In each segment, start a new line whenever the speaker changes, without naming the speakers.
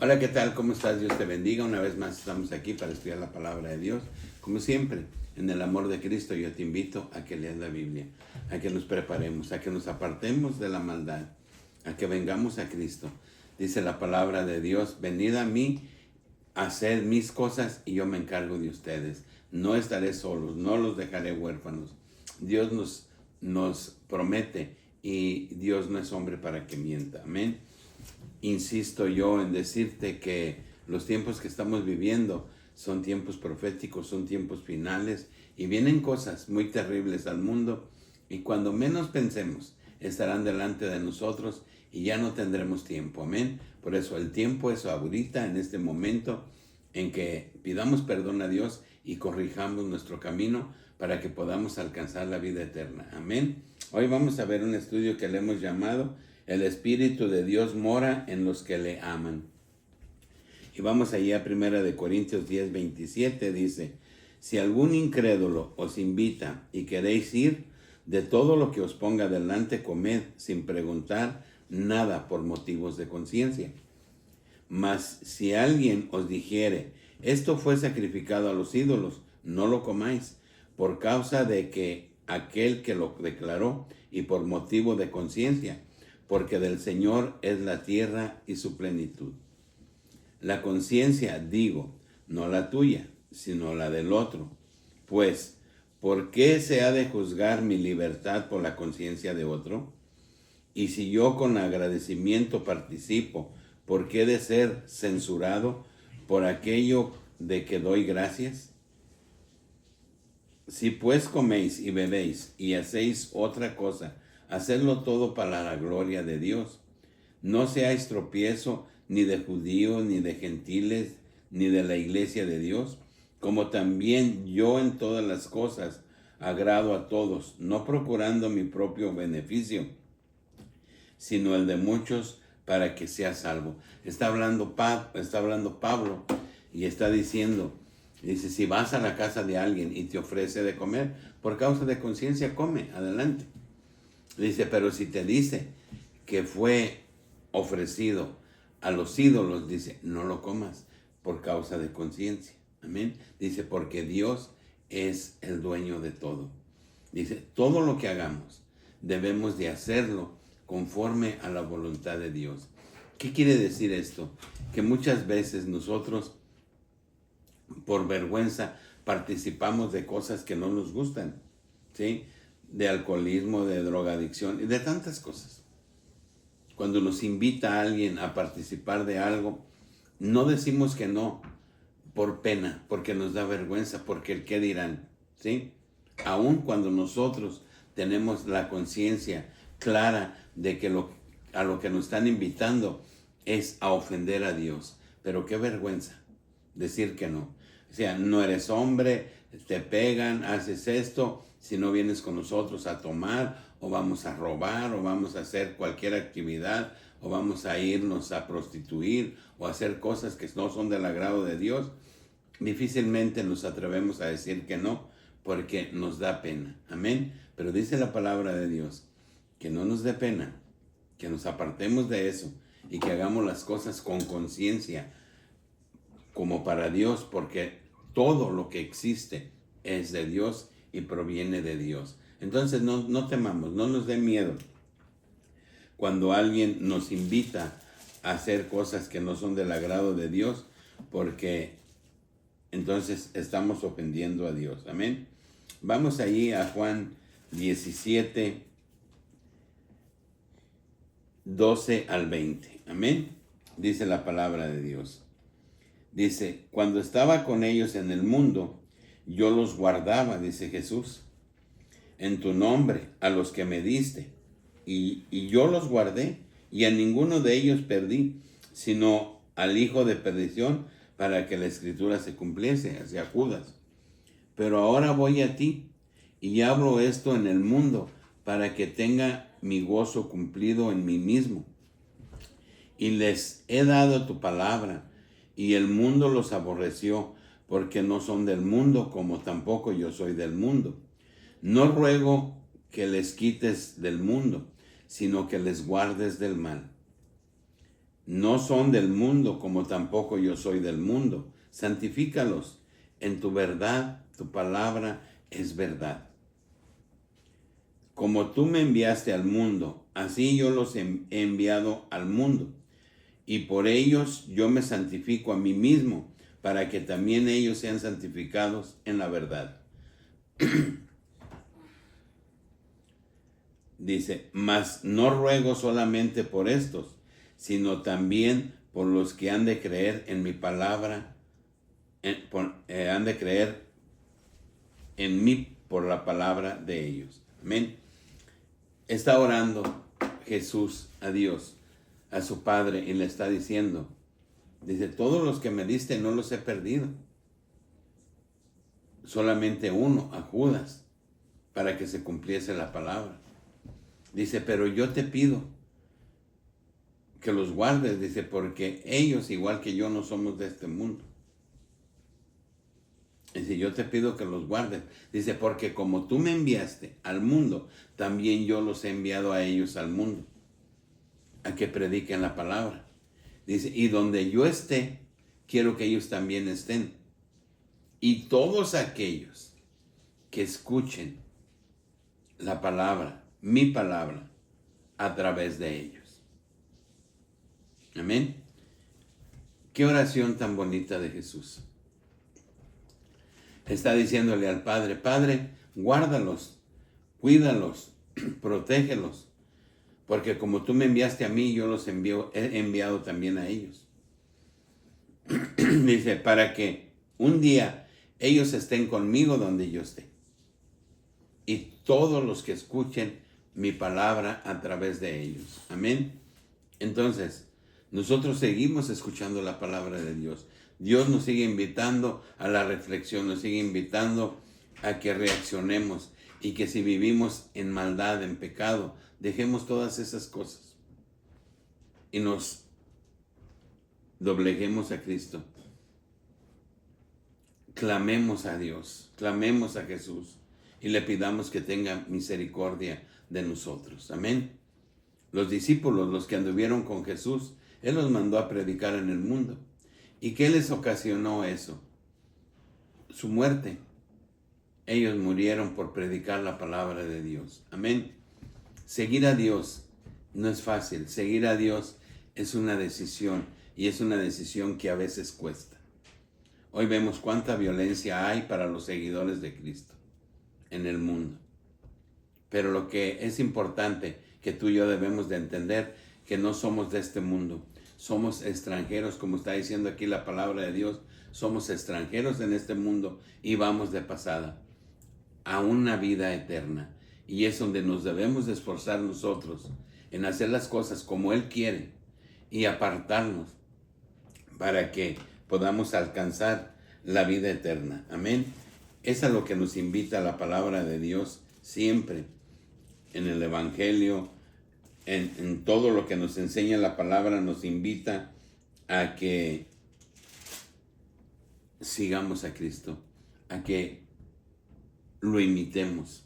Hola, ¿qué tal? ¿Cómo estás? Dios te bendiga. Una vez más estamos aquí para estudiar la palabra de Dios. Como siempre, en el amor de Cristo yo te invito a que leas la Biblia, a que nos preparemos, a que nos apartemos de la maldad, a que vengamos a Cristo. Dice la palabra de Dios: venid a mí, haced mis cosas y yo me encargo de ustedes. No estaré solos, no los dejaré huérfanos. Dios nos promete y Dios no es hombre para que mienta. Amén. Insisto yo en decirte que los tiempos que estamos viviendo son tiempos proféticos, son tiempos finales y vienen cosas muy terribles al mundo y cuando menos pensemos estarán delante de nosotros y ya no tendremos tiempo. Amén. Por eso el tiempo es ahorita, en este momento en que pidamos perdón a Dios y corrijamos nuestro camino para que podamos alcanzar la vida eterna. Amén. Hoy vamos a ver un estudio que le hemos llamado El Espíritu de Dios mora en los que le aman. Y vamos allá a 1 Corintios 10:27, dice: si algún incrédulo os invita y queréis ir, de todo lo que os ponga delante comed, sin preguntar nada por motivos de conciencia. Mas si alguien os dijere: esto fue sacrificado a los ídolos, no lo comáis, por causa de que aquel que lo declaró, y por motivo de conciencia, porque del Señor es la tierra y su plenitud. La conciencia, digo, no la tuya, sino la del otro. Pues, ¿por qué se ha de juzgar mi libertad por la conciencia de otro? Y si yo con agradecimiento participo, ¿por qué he de ser censurado por aquello de que doy gracias? Si pues coméis y bebéis y hacéis otra cosa, hacedlo todo para la gloria de Dios. No seáis tropiezo ni de judíos, ni de gentiles, ni de la iglesia de Dios, como también yo en todas las cosas agrado a todos, no procurando mi propio beneficio, sino el de muchos, para que sea salvo. Está hablando Pablo y está diciendo, dice: si vas a la casa de alguien y te ofrece de comer, por causa de conciencia come, adelante. Dice: pero si te dice que fue ofrecido a los ídolos, dice, no lo comas, por causa de conciencia. Amén. Dice, porque Dios es el dueño de todo. Dice, todo lo que hagamos debemos de hacerlo conforme a la voluntad de Dios. ¿Qué quiere decir esto? Que muchas veces nosotros, por vergüenza, participamos de cosas que no nos gustan, ¿sí? De alcoholismo, de drogadicción y de tantas cosas. Cuando nos invita a alguien a participar de algo, no decimos que no por pena, porque nos da vergüenza, porque el qué dirán, ¿sí? Aun cuando nosotros tenemos la conciencia clara de que a lo que nos están invitando es a ofender a Dios. Pero qué vergüenza decir que no. O sea, no eres hombre, te pegan, haces esto, si no vienes con nosotros a tomar, o vamos a robar, o vamos a hacer cualquier actividad, o vamos a irnos a prostituir, o a hacer cosas que no son del agrado de Dios. Difícilmente nos atrevemos a decir que no, porque nos da pena. Amén. Pero dice la palabra de Dios que no nos dé pena, que nos apartemos de eso y que hagamos las cosas con conciencia, como para Dios, porque todo lo que existe es de Dios y proviene de Dios. Entonces no temamos, no nos dé miedo cuando alguien nos invita a hacer cosas que no son del agrado de Dios, porque entonces estamos ofendiendo a Dios. Amén. Vamos allí a Juan 17, 12 al 20. Amén. Dice la palabra de Dios. Dice: cuando estaba con ellos en el mundo, yo los guardaba, dice Jesús, en tu nombre, a los que me diste. Y yo los guardé, y a ninguno de ellos perdí, sino al hijo de perdición, para que la escritura se cumpliese, hacia Judas. Pero ahora voy a ti, y hablo esto en el mundo, para que tenga mi gozo cumplido en mí mismo. Y les he dado tu palabra, y el mundo los aborreció, porque no son del mundo, como tampoco yo soy del mundo. No ruego que les quites del mundo, sino que les guardes del mal. No son del mundo, como tampoco yo soy del mundo. Santifícalos en tu verdad, tu palabra es verdad. Como tú me enviaste al mundo, así yo los he enviado al mundo. Y por ellos yo me santifico a mí mismo, para que también ellos sean santificados en la verdad. Dice, mas no ruego solamente por estos, sino también por los que han de creer en mi palabra, han de creer en mí por la palabra de ellos. Amén. Está orando Jesús a Dios, a su Padre, y le está diciendo, dice, todos los que me diste no los he perdido. Solamente uno, a Judas, para que se cumpliese la palabra. Dice, pero yo te pido que los guardes, dice, porque ellos, igual que yo, no somos de este mundo. Dice, yo te pido que los guardes. Dice, porque como tú me enviaste al mundo, también yo los he enviado a ellos al mundo, a que prediquen la palabra. Dice, y donde yo esté, quiero que ellos también estén. Y todos aquellos que escuchen la palabra, mi palabra, a través de ellos. Amén. Qué oración tan bonita de Jesús. Está diciéndole al Padre, Padre, guárdalos, cuídalos, protégelos, porque como tú me enviaste a mí, yo los he enviado también a ellos. Dice, para que un día ellos estén conmigo donde yo esté. Y todos los que escuchen mi palabra a través de ellos. Amén. Entonces, nosotros seguimos escuchando la palabra de Dios. Dios nos sigue invitando a la reflexión, nos sigue invitando a que reaccionemos y que si vivimos en maldad, en pecado, dejemos todas esas cosas y nos dobleguemos a Cristo. Clamemos a Dios, clamemos a Jesús y le pidamos que tenga misericordia de nosotros. Amén. Los discípulos, los que anduvieron con Jesús, Él los mandó a predicar en el mundo. ¿Y qué les ocasionó eso? Su muerte. Ellos murieron por predicar la palabra de Dios. Amén. Seguir a Dios no es fácil. Seguir a Dios es una decisión y es una decisión que a veces cuesta. Hoy vemos cuánta violencia hay para los seguidores de Cristo en el mundo. Pero lo que es importante que tú y yo debemos de entender, que no somos de este mundo. Somos extranjeros, como está diciendo aquí la palabra de Dios. Somos extranjeros en este mundo y vamos de pasada a una vida eterna. Y es donde nos debemos de esforzar nosotros en hacer las cosas como Él quiere y apartarnos para que podamos alcanzar la vida eterna. Amén. Es a lo que nos invita la palabra de Dios siempre en el Evangelio. En todo lo que nos enseña la palabra nos invita a que sigamos a Cristo, a que lo imitemos,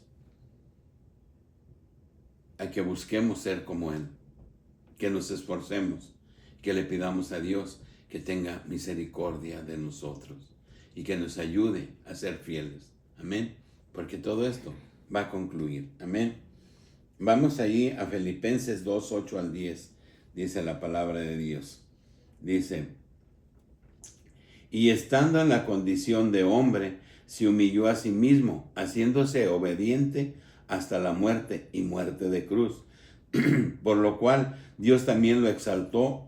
a que busquemos ser como Él, que nos esforcemos, que le pidamos a Dios que tenga misericordia de nosotros y que nos ayude a ser fieles. Amén. Porque todo esto va a concluir. Amén. Vamos allí a Filipenses 2, 8 al 10, dice la palabra de Dios. Dice, y estando en la condición de hombre, se humilló a sí mismo, haciéndose obediente hasta la muerte y muerte de cruz. Por lo cual Dios también lo exaltó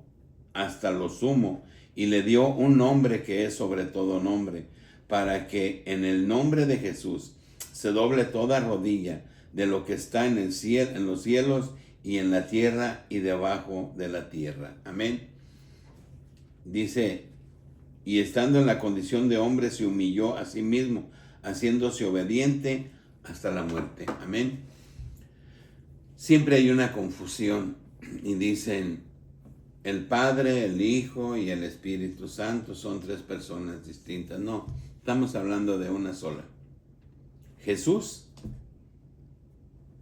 hasta lo sumo y le dio un nombre que es sobre todo nombre, para que en el nombre de Jesús se doble toda rodilla de lo que está en el cielo, en los cielos y en la tierra y debajo de la tierra. Amén. Dice, y estando en la condición de hombre se humilló a sí mismo, haciéndose obediente hasta la muerte. Amén. Siempre hay una confusión y dicen, el Padre, el Hijo y el Espíritu Santo son tres personas distintas. No, estamos hablando de una sola. Jesús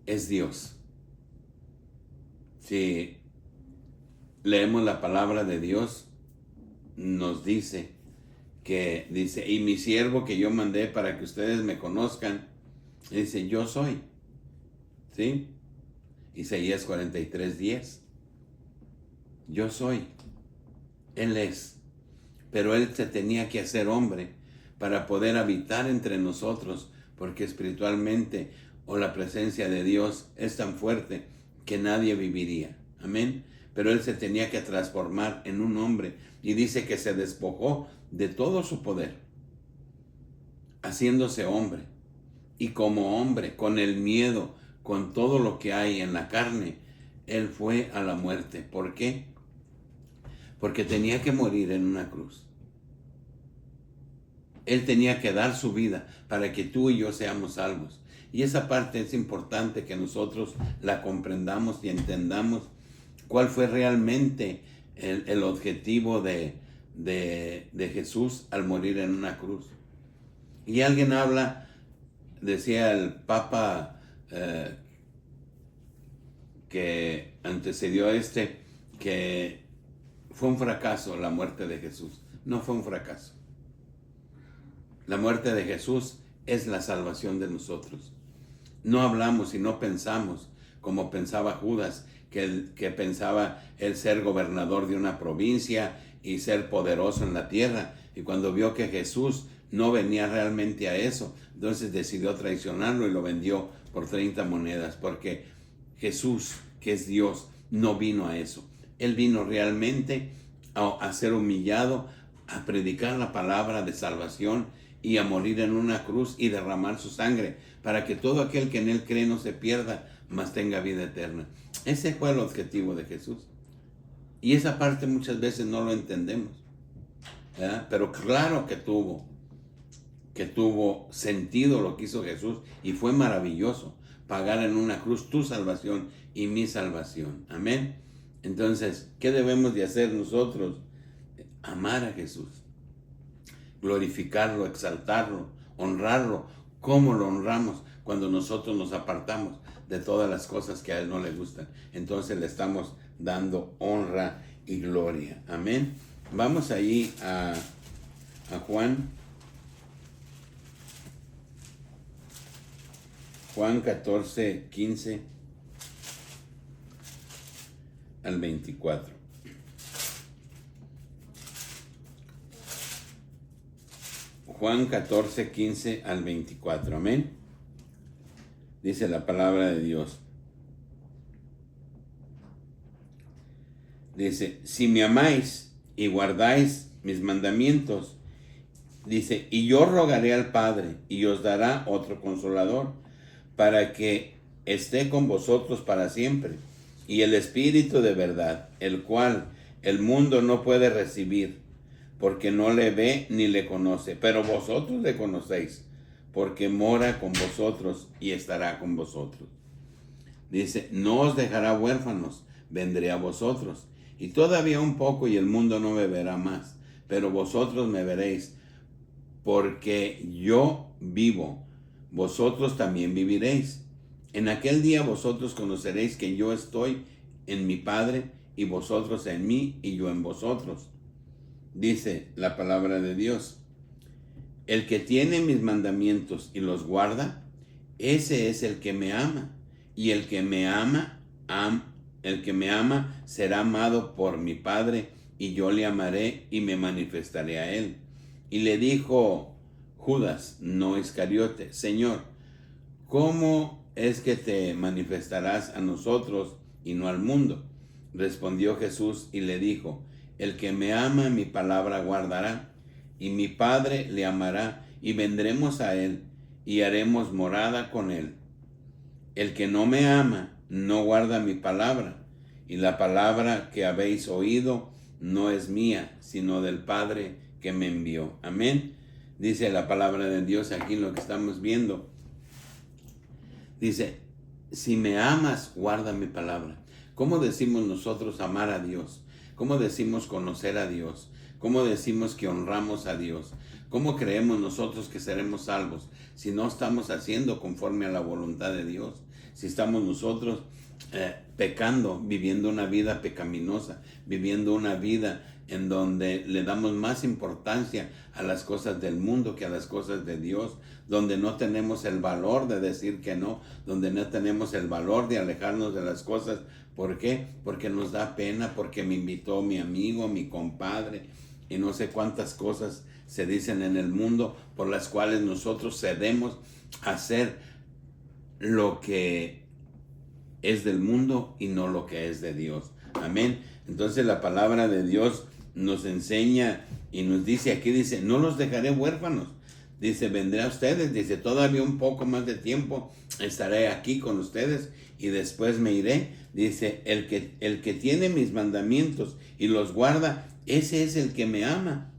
es Dios. Si leemos la palabra de Dios, nos dice, y mi siervo que yo mandé para que ustedes me conozcan, dice, yo soy. ¿Sí? Isaías 43:10. Yo soy. Él es. Pero Él se tenía que hacer hombre para poder habitar entre nosotros, porque espiritualmente la presencia de Dios es tan fuerte que nadie viviría. Amén. Pero Él se tenía que transformar en un hombre, y dice que se despojó de todo su poder, haciéndose hombre. Y como hombre, con el miedo, con todo lo que hay en la carne, Él fue a la muerte. ¿Por qué? Porque tenía que morir en una cruz. Él tenía que dar su vida para que tú y yo seamos salvos. Y esa parte es importante que nosotros la comprendamos y entendamos cuál fue realmente el objetivo de Jesús al morir en una cruz. Y alguien habla, decía el Papa que antecedió que fue un fracaso la muerte de Jesús. No fue un fracaso. La muerte de Jesús es la salvación de nosotros. No hablamos y no pensamos como pensaba Judas, que pensaba el ser gobernador de una provincia y ser poderoso en la tierra. Y cuando vio que Jesús no venía realmente a eso, entonces decidió traicionarlo y lo vendió por 30 monedas, porque Jesús, que es Dios, no vino a eso. Él vino realmente a ser humillado, a predicar la palabra de salvación y a morir en una cruz y derramar su sangre para que todo aquel que en Él cree no se pierda, mas tenga vida eterna. Ese fue el objetivo de Jesús. Y esa parte muchas veces no lo entendemos, ¿verdad? Pero claro que tuvo sentido lo que hizo Jesús, y fue maravilloso pagar en una cruz tu salvación y mi salvación. Amén. Entonces, ¿qué debemos de hacer nosotros? Amar a Jesús, glorificarlo, exaltarlo, honrarlo. ¿Cómo lo honramos? Cuando nosotros nos apartamos de todas las cosas que a Él no le gustan. Entonces le estamos dando honra y gloria. Amén. Vamos ahí a Juan 14:15 al 24. Juan 14:15 al 24. Amén. Dice la palabra de Dios. Dice, si me amáis y guardáis mis mandamientos, dice, y yo rogaré al Padre y os dará otro consolador para que esté con vosotros para siempre, y el Espíritu de verdad, el cual el mundo no puede recibir, porque no le ve ni le conoce, pero vosotros le conocéis, porque mora con vosotros y estará con vosotros. Dice, no os dejará huérfanos, vendré a vosotros, y todavía un poco y el mundo no me verá más, pero vosotros me veréis, porque yo vivo, vosotros también viviréis. En aquel día vosotros conoceréis que yo estoy en mi Padre, y vosotros en mí, y yo en vosotros. Dice la palabra de Dios, el que tiene mis mandamientos y los guarda, ese es el que me ama, y el que me ama será amado por mi Padre, y yo le amaré y me manifestaré a él. Y le dijo Judas, no Iscariote, Señor, ¿cómo es que te manifestarás a nosotros y no al mundo? Respondió Jesús y le dijo, el que me ama mi palabra guardará, y mi Padre le amará, y vendremos a él, y haremos morada con él. El que no me ama no guarda mi palabra, y la palabra que habéis oído no es mía, sino del Padre que me envió. Amén. Dice la palabra de Dios aquí en lo que estamos viendo. Dice, si me amas, guarda mi palabra. ¿Cómo decimos nosotros amar a Dios? ¿Cómo decimos conocer a Dios? ¿Cómo decimos que honramos a Dios? ¿Cómo creemos nosotros que seremos salvos si no estamos haciendo conforme a la voluntad de Dios? Si estamos nosotros pecando, viviendo una vida pecaminosa, viviendo una vida en donde le damos más importancia a las cosas del mundo que a las cosas de Dios, donde no tenemos el valor de decir que no, donde no tenemos el valor de alejarnos de las cosas. ¿Por qué? Porque nos da pena, porque me invitó mi amigo, mi compadre, y no sé cuántas cosas se dicen en el mundo por las cuales nosotros cedemos a hacer lo que es del mundo y no lo que es de Dios. Amén. Entonces la palabra de Dios nos enseña y nos dice, aquí dice, no los dejaré huérfanos. Dice, vendré a ustedes. Dice, todavía un poco más de tiempo estaré aquí con ustedes y después me iré. Dice, el que tiene mis mandamientos y los guarda, ese es el que me ama.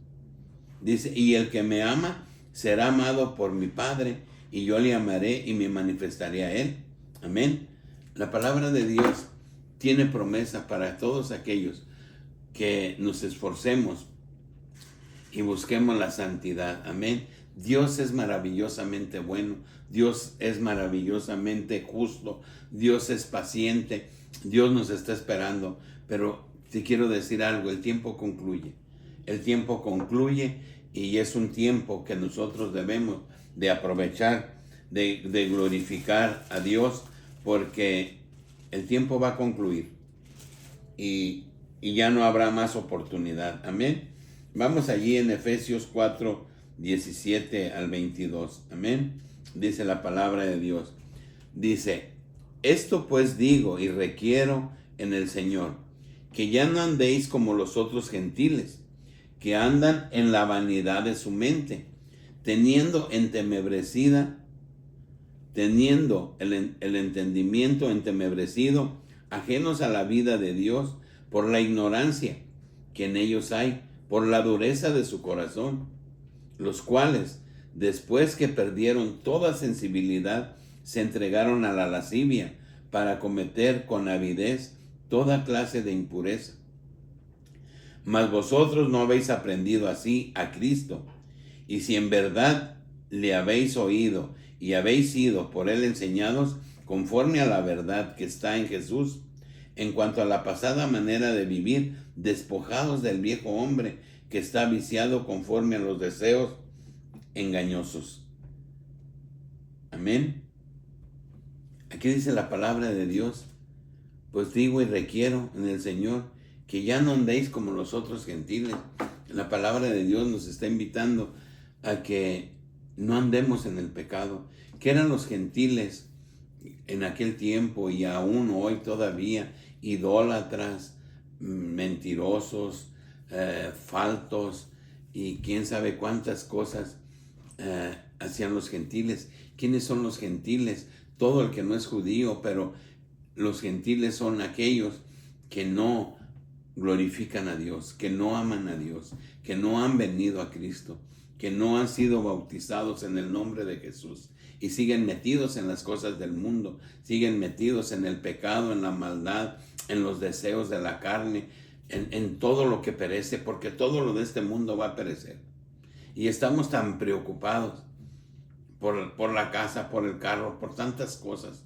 Dice, y el que me ama será amado por mi Padre, y yo le amaré y me manifestaré a él. Amén. La palabra de Dios tiene promesa para todos aquellos que nos esforcemos y busquemos la santidad. Amén. Dios es maravillosamente bueno. Dios es maravillosamente justo. Dios es paciente. Dios nos está esperando. Pero te quiero decir algo, el tiempo concluye. El tiempo concluye y es un tiempo que nosotros debemos de aprovechar, de glorificar a Dios, porque el tiempo va a concluir y ya no habrá más oportunidad. Amén. Vamos allí en Efesios 4, 17 al 22. Amén. Dice la palabra de Dios. Dice, esto pues digo y requiero en el Señor, que ya no andéis como los otros gentiles, que andan en la vanidad de su mente, teniendo el entendimiento entenebrecido, ajenos a la vida de Dios, por la ignorancia que en ellos hay, por la dureza de su corazón, los cuales, después que perdieron toda sensibilidad, se entregaron a la lascivia para cometer con avidez toda clase de impureza. Mas vosotros no habéis aprendido así a Cristo, y si en verdad le habéis oído y habéis sido por él enseñados conforme a la verdad que está en Jesús, en cuanto a la pasada manera de vivir, despojados del viejo hombre que está viciado conforme a los deseos engañosos. Amén. Aquí dice la palabra de Dios, pues digo y requiero en el Señor que ya no andéis como los otros gentiles. La palabra de Dios nos está invitando a que no andemos en el pecado. Que eran los gentiles en aquel tiempo y aún hoy todavía? Idólatras, mentirosos, faltos y quién sabe cuántas cosas hacían los gentiles. ¿Quiénes son los gentiles? Todo el que no es judío, pero los gentiles son aquellos que no glorifican a Dios, que no aman a Dios, que no han venido a Cristo, que no han sido bautizados en el nombre de Jesús y siguen metidos en las cosas del mundo, siguen metidos en el pecado, en la maldad, en los deseos de la carne, en todo lo que perece, porque todo lo de este mundo va a perecer. Y estamos tan preocupados por la casa, por el carro, por tantas cosas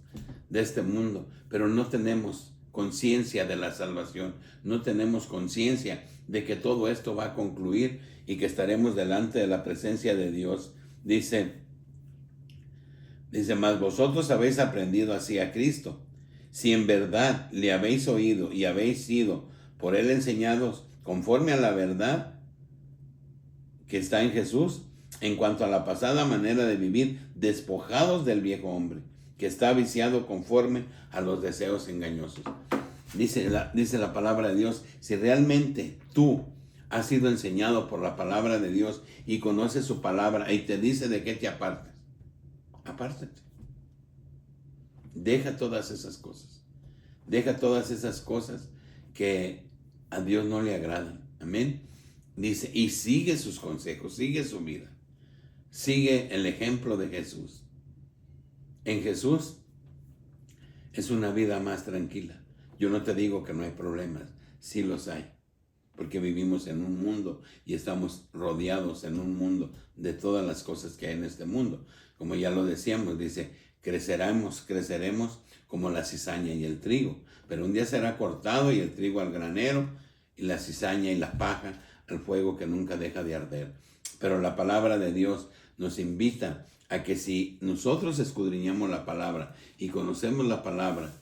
de este mundo, pero no tenemos conciencia de la salvación, no tenemos conciencia de que todo esto va a concluir y que estaremos delante de la presencia de Dios. Dice, mas vosotros habéis aprendido así a Cristo, si en verdad le habéis oído y habéis sido por él enseñados conforme a la verdad que está en Jesús, en cuanto a la pasada manera de vivir, despojados del viejo hombre, que está viciado conforme a los deseos engañosos. Dice la palabra de Dios, si realmente tú has sido enseñado por la palabra de Dios y conoces su palabra y te dice de qué te apartes, apártate. Deja todas esas cosas. Deja todas esas cosas que a Dios no le agradan. Amén. Dice, y sigue sus consejos, sigue su vida. Sigue el ejemplo de Jesús. En Jesús es una vida más tranquila. Yo no te digo que no hay problemas, sí los hay, porque vivimos en un mundo y estamos rodeados en un mundo de todas las cosas que hay en este mundo. Como ya lo decíamos, dice creceremos como la cizaña y el trigo. Pero un día será cortado y el trigo al granero y la cizaña y la paja al fuego que nunca deja de arder. Pero la palabra de Dios nos invita a que si nosotros escudriñamos la palabra y conocemos la palabra,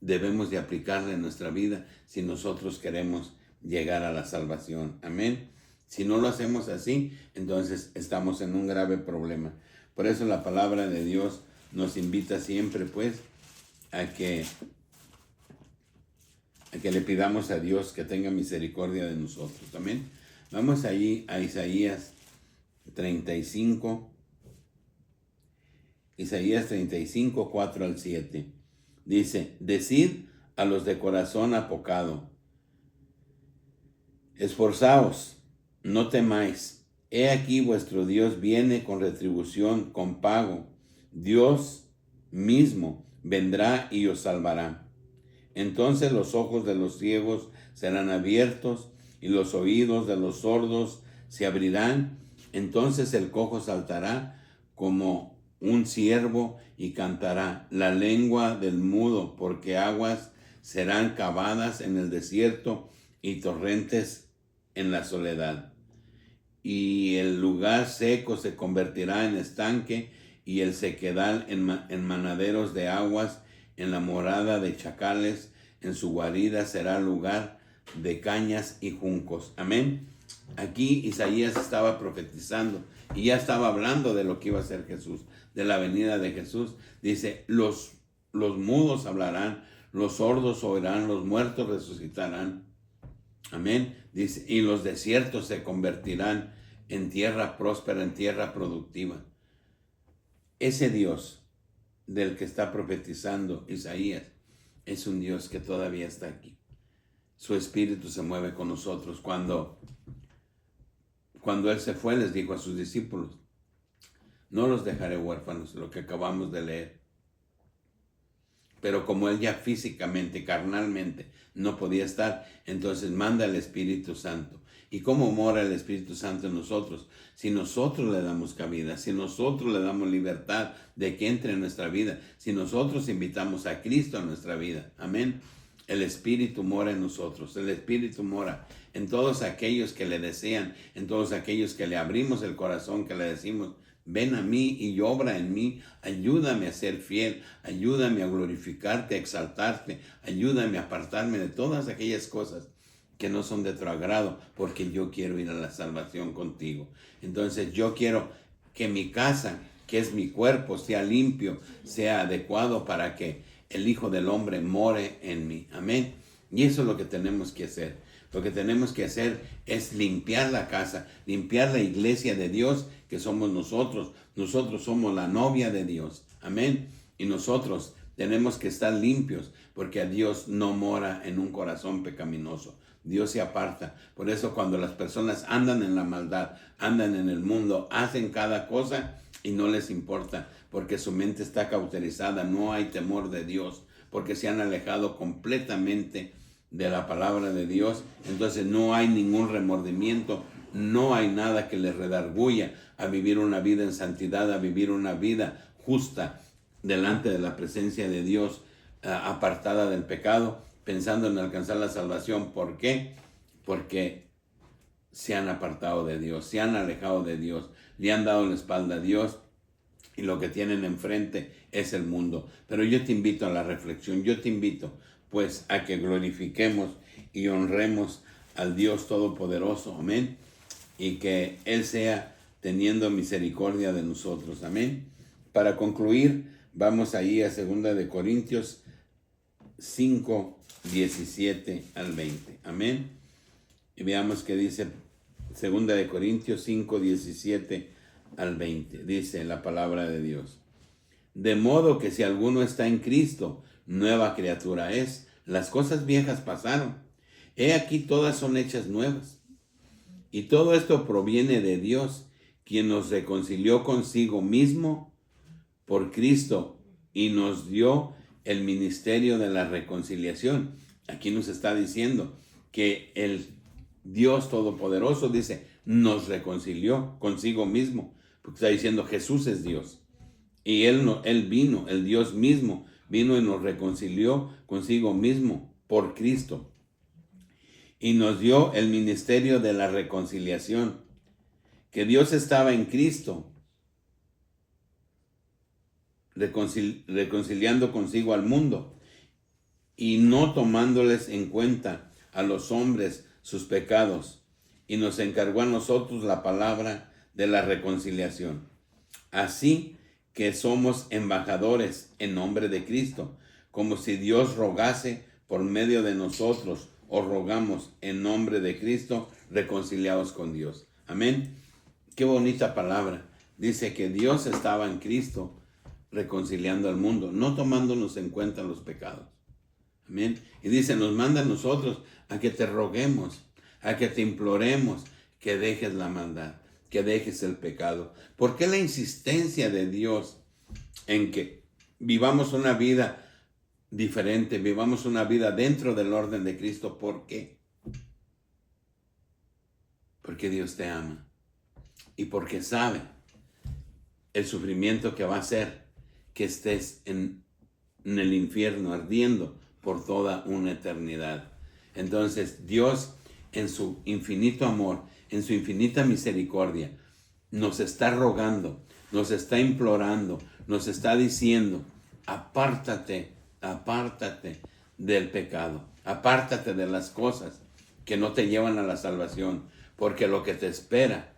debemos de aplicarla en nuestra vida si nosotros queremos llegar a la salvación. Amén. Si no lo hacemos así, entonces estamos en un grave problema. Por eso la palabra de Dios nos invita siempre, pues, a que le pidamos a Dios que tenga misericordia de nosotros. Amén. Vamos allí a Isaías 35. Isaías 35, 4 al 7. Dice: decid a los de corazón apocado, esforzaos, no temáis. He aquí vuestro Dios viene con retribución, con pago. Dios mismo vendrá y os salvará. Entonces los ojos de los ciegos serán abiertos y los oídos de los sordos se abrirán. Entonces el cojo saltará como un ciervo y cantará. La lengua del mudo, porque aguas serán cavadas en el desierto y torrentes en la soledad. Y el lugar seco se convertirá en estanque y el sequedal en manaderos de aguas. En la morada de chacales, en su guarida será lugar de cañas y juncos. Amén. Aquí Isaías estaba profetizando y ya estaba hablando de lo que iba a ser Jesús, de la venida de Jesús. Dice: los mudos hablarán, los sordos oirán, los muertos resucitarán. Amén. Dice: y los desiertos se convertirán en tierra próspera, en tierra productiva. Ese Dios del que está profetizando Isaías es un Dios que todavía está aquí. Su espíritu se mueve con nosotros. Cuando Él se fue, les dijo a sus discípulos: no los dejaré huérfanos, lo que acabamos de leer. Pero como Él ya físicamente, carnalmente, no podía estar, entonces manda el Espíritu Santo. ¿Y cómo mora el Espíritu Santo en nosotros? Si nosotros le damos cabida, si nosotros le damos libertad de que entre en nuestra vida, si nosotros invitamos a Cristo a nuestra vida. Amén. El Espíritu mora en nosotros. El Espíritu mora en todos aquellos que le desean, en todos aquellos que le abrimos el corazón, que le decimos: ven a mí y obra en mí, ayúdame a ser fiel, ayúdame a glorificarte, a exaltarte, ayúdame a apartarme de todas aquellas cosas que no son de tu agrado, porque yo quiero ir a la salvación contigo. Entonces yo quiero que mi casa, que es mi cuerpo, sea limpio, sea adecuado para que el Hijo del Hombre more en mí. Amén. Y eso es lo que tenemos que hacer. Lo que tenemos que hacer es limpiar la casa, limpiar la iglesia de Dios, que somos nosotros. Nosotros somos la novia de Dios. Amén. Y nosotros tenemos que estar limpios, porque a Dios no mora en un corazón pecaminoso. Dios se aparta. Por eso cuando las personas andan en la maldad, andan en el mundo, hacen cada cosa y no les importa, porque su mente está cauterizada, no hay temor de Dios, porque se han alejado completamente de la palabra de Dios. Entonces no hay ningún remordimiento, no hay nada que les redarguya a vivir una vida en santidad, a vivir una vida justa delante de la presencia de Dios, apartada del pecado, pensando en alcanzar la salvación. ¿Por qué? Porque se han apartado de Dios, se han alejado de Dios, le han dado la espalda a Dios y lo que tienen enfrente es el mundo. Pero yo te invito a la reflexión, yo te invito pues a que glorifiquemos y honremos al Dios Todopoderoso, amén, y que Él sea teniendo misericordia de nosotros, amén. Para concluir, vamos ahí a 2 Corintios 5, 17 al 20, amén. Y veamos qué dice 2 Corintios 5, 17 al 20. Dice la palabra de Dios: de modo que si alguno está en Cristo, nueva criatura es. Las cosas viejas pasaron, he aquí todas son hechas nuevas. Y todo esto proviene de Dios, quien nos reconcilió consigo mismo por Cristo y nos dio el ministerio de la reconciliación. Aquí nos está diciendo que el Dios Todopoderoso, dice, nos reconcilió consigo mismo, porque está diciendo Jesús es Dios. Y Él vino, el Dios mismo, vino y nos reconcilió consigo mismo por Cristo. Y nos dio el ministerio de la reconciliación. Que Dios estaba en Cristo, reconciliando consigo al mundo y no tomándoles en cuenta a los hombres sus pecados. Y nos encargó a nosotros la palabra de la reconciliación. Así que somos embajadores en nombre de Cristo, como si Dios rogase por medio de nosotros, o rogamos en nombre de Cristo, reconciliados con Dios. Amén. Qué bonita palabra. Dice que Dios estaba en Cristo reconciliando al mundo, no tomándonos en cuenta los pecados. Amén. Y dice, nos manda a nosotros a que te roguemos, a que te imploremos que dejes la maldad, que dejes el pecado. ¿Por qué la insistencia de Dios en que vivamos una vida diferente, vivamos una vida dentro del orden de Cristo? ¿Por qué? Porque Dios te ama y porque sabe el sufrimiento que va a ser que estés en el infierno ardiendo por toda una eternidad. Entonces Dios, en su infinito amor, en su infinita misericordia, nos está rogando, nos está implorando, nos está diciendo, apártate del pecado, apártate de las cosas que no te llevan a la salvación, porque lo que te espera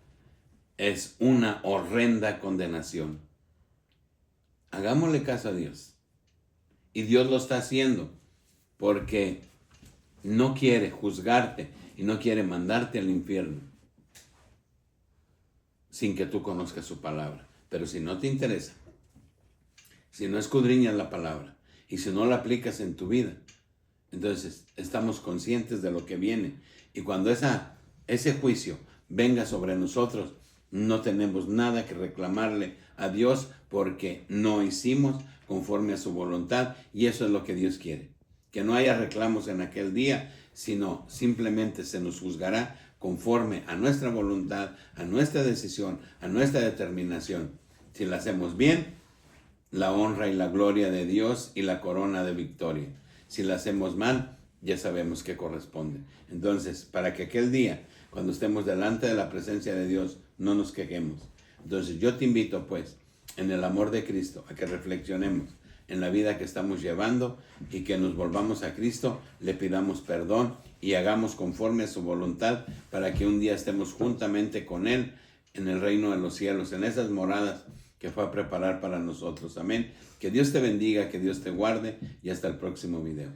es una horrenda condenación. Hagámosle caso a Dios. Y Dios lo está haciendo porque no quiere juzgarte y no quiere mandarte al infierno sin que tú conozcas su palabra. Pero si no te interesa, si no escudriñas la palabra y si no la aplicas en tu vida, entonces estamos conscientes de lo que viene. Y cuando ese juicio venga sobre nosotros, no tenemos nada que reclamarle a Dios porque no hicimos conforme a su voluntad, y eso es lo que Dios quiere. Que no haya reclamos en aquel día, sino simplemente se nos juzgará conforme a nuestra voluntad, a nuestra decisión, a nuestra determinación. Si la hacemos bien, la honra y la gloria de Dios y la corona de victoria. Si la hacemos mal, ya sabemos qué corresponde. Entonces, para que aquel día, cuando estemos delante de la presencia de Dios, no nos quejemos. Entonces, yo te invito, pues, en el amor de Cristo, a que reflexionemos en la vida que estamos llevando y que nos volvamos a Cristo, le pidamos perdón y hagamos conforme a su voluntad para que un día estemos juntamente con Él en el reino de los cielos, en esas moradas que fue a preparar para nosotros. Amén. Que Dios te bendiga, que Dios te guarde y hasta el próximo video.